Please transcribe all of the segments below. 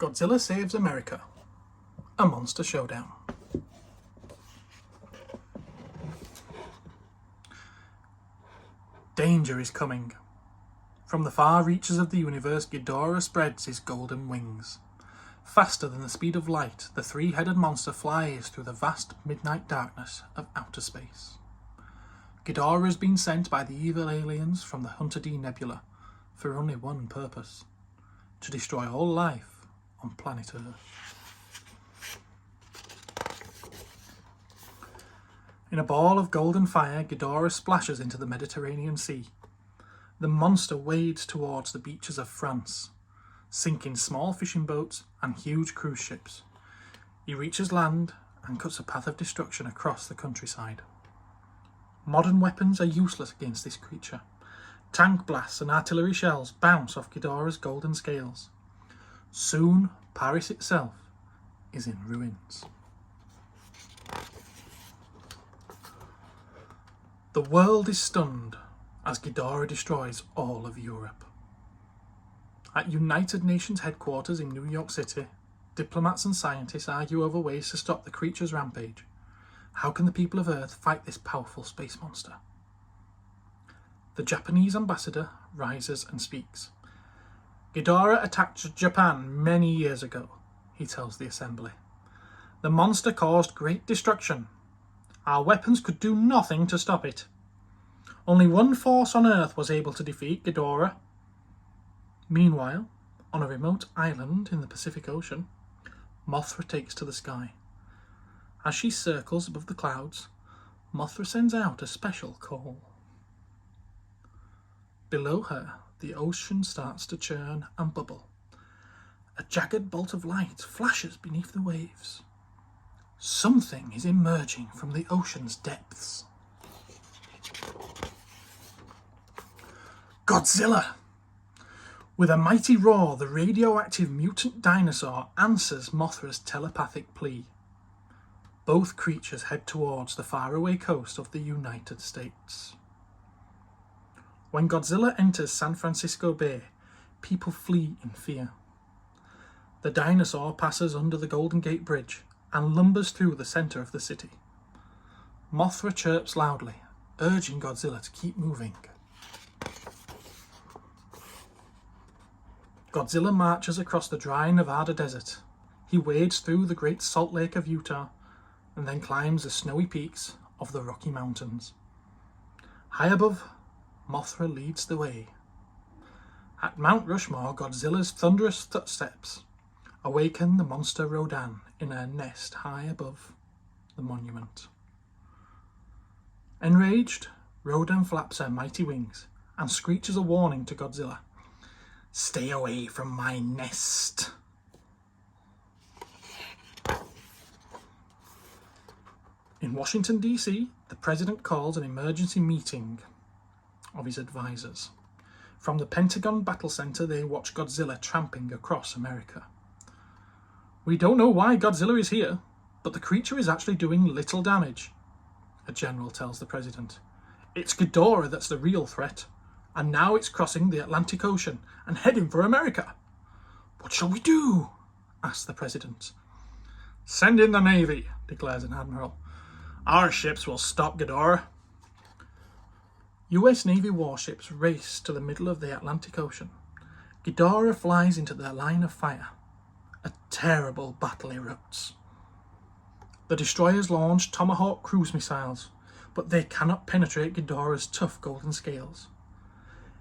Godzilla Saves America, a monster showdown. Danger is coming. From the far reaches of the universe, Ghidorah spreads his golden wings. Faster than the speed of light, the three-headed monster flies through the vast midnight darkness of outer space. Ghidorah has been sent by the evil aliens from the Hunter D Nebula for only one purpose: to destroy all life on planet Earth. In a ball of golden fire, Ghidorah splashes into the Mediterranean Sea. The monster wades towards the beaches of France, sinking small fishing boats and huge cruise ships. He reaches land and cuts a path of destruction across the countryside. Modern weapons are useless against this creature. Tank blasts and artillery shells bounce off Ghidorah's golden scales. Soon, Paris itself is in ruins. The world is stunned as Ghidorah destroys all of Europe. At United Nations headquarters in New York City, diplomats and scientists argue over ways to stop the creature's rampage. How can the people of Earth fight this powerful space monster? The Japanese ambassador rises and speaks. Ghidorah attacked Japan many years ago, he tells the assembly. The monster caused great destruction. Our weapons could do nothing to stop it. Only one force on Earth was able to defeat Ghidorah. Meanwhile, on a remote island in the Pacific Ocean, Mothra takes to the sky. As she circles above the clouds, Mothra sends out a special call. Below her, the ocean starts to churn and bubble. A jagged bolt of light flashes beneath the waves. Something is emerging from the ocean's depths. Godzilla! With a mighty roar, the radioactive mutant dinosaur answers Mothra's telepathic plea. Both creatures head towards the faraway coast of the United States. When Godzilla enters San Francisco Bay, people flee in fear. The dinosaur passes under the Golden Gate Bridge and lumbers through the centre of the city. Mothra chirps loudly, urging Godzilla to keep moving. Godzilla marches across the dry Nevada desert. He wades through the Great Salt Lake of Utah and then climbs the snowy peaks of the Rocky Mountains. High above, Mothra leads the way. At Mount Rushmore, Godzilla's thunderous footsteps awaken the monster Rodan in her nest high above the monument. Enraged, Rodan flaps her mighty wings and screeches a warning to Godzilla. Stay away from my nest. In Washington, D.C., the president calls an emergency meeting of his advisors. From the Pentagon Battle Center, they watch Godzilla tramping across America. We don't know why Godzilla is here, but the creature is actually doing little damage, a general tells the president. It's Ghidorah that's the real threat, and now it's crossing the Atlantic Ocean and heading for America. What shall we do? asks the president. Send in the Navy, declares an admiral. Our ships will stop Ghidorah. US Navy warships race to the middle of the Atlantic Ocean. Ghidorah flies into their line of fire. A terrible battle erupts. The destroyers launch Tomahawk cruise missiles, but they cannot penetrate Ghidorah's tough golden scales.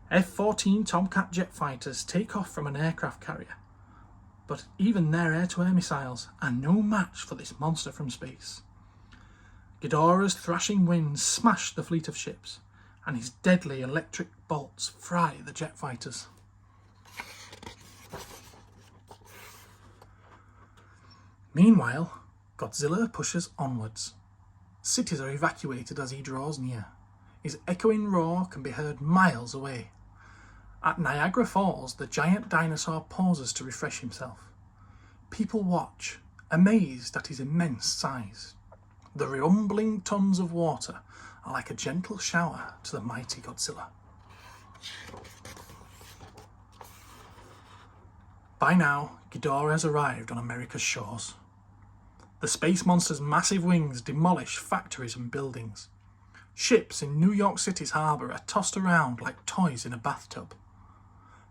F-14 Tomcat jet fighters take off from an aircraft carrier, but even their air-to-air missiles are no match for this monster from space. Ghidorah's thrashing winds smash the fleet of ships, and his deadly electric bolts fry the jet fighters. Meanwhile, Godzilla pushes onwards. Cities are evacuated as he draws near. His echoing roar can be heard miles away. At Niagara Falls, the giant dinosaur pauses to refresh himself. People watch, amazed at his immense size. The rumbling tons of water are like a gentle shower to the mighty Godzilla. By now, Ghidorah has arrived on America's shores. The space monster's massive wings demolish factories and buildings. Ships in New York City's harbour are tossed around like toys in a bathtub.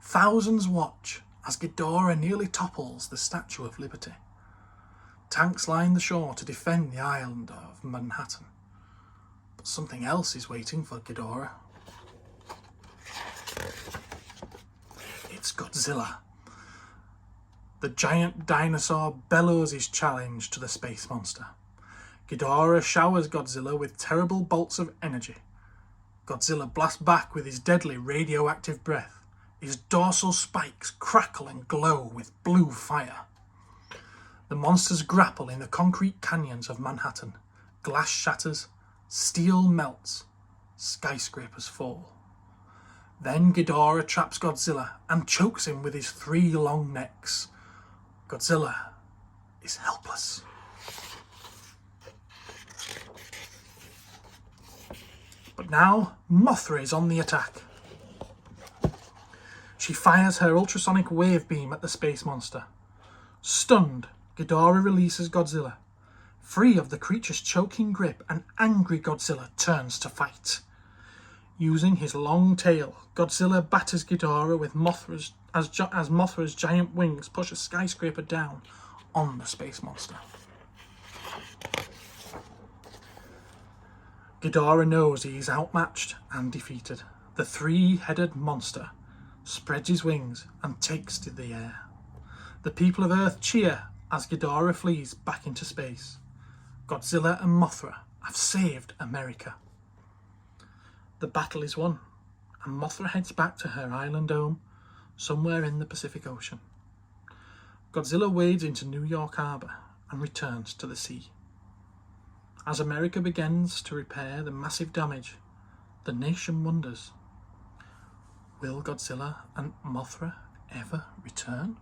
Thousands watch as Ghidorah nearly topples the Statue of Liberty. Tanks line the shore to defend the island of Manhattan. But something else is waiting for Ghidorah. It's Godzilla. The giant dinosaur bellows his challenge to the space monster. Ghidorah showers Godzilla with terrible bolts of energy. Godzilla blasts back with his deadly radioactive breath. His dorsal spikes crackle and glow with blue fire. The monsters grapple in the concrete canyons of Manhattan. Glass shatters, steel melts, skyscrapers fall. Then Ghidorah traps Godzilla and chokes him with his 3 long necks. Godzilla is helpless. But now Mothra is on the attack. She fires her ultrasonic wave beam at the space monster. Stunned, Ghidorah releases Godzilla. Free of the creature's choking grip, an angry Godzilla turns to fight. Using his long tail, Godzilla batters Ghidorah with Mothra's as Mothra's giant wings push a skyscraper down on the space monster. Ghidorah knows he is outmatched and defeated. The 3-headed monster spreads his wings and takes to the air. The people of Earth cheer as Ghidorah flees back into space. Godzilla and Mothra have saved America. The battle is won, and Mothra heads back to her island home somewhere in the Pacific Ocean. Godzilla wades into New York Harbour and returns to the sea. As America begins to repair the massive damage, the nation wonders, will Godzilla and Mothra ever return?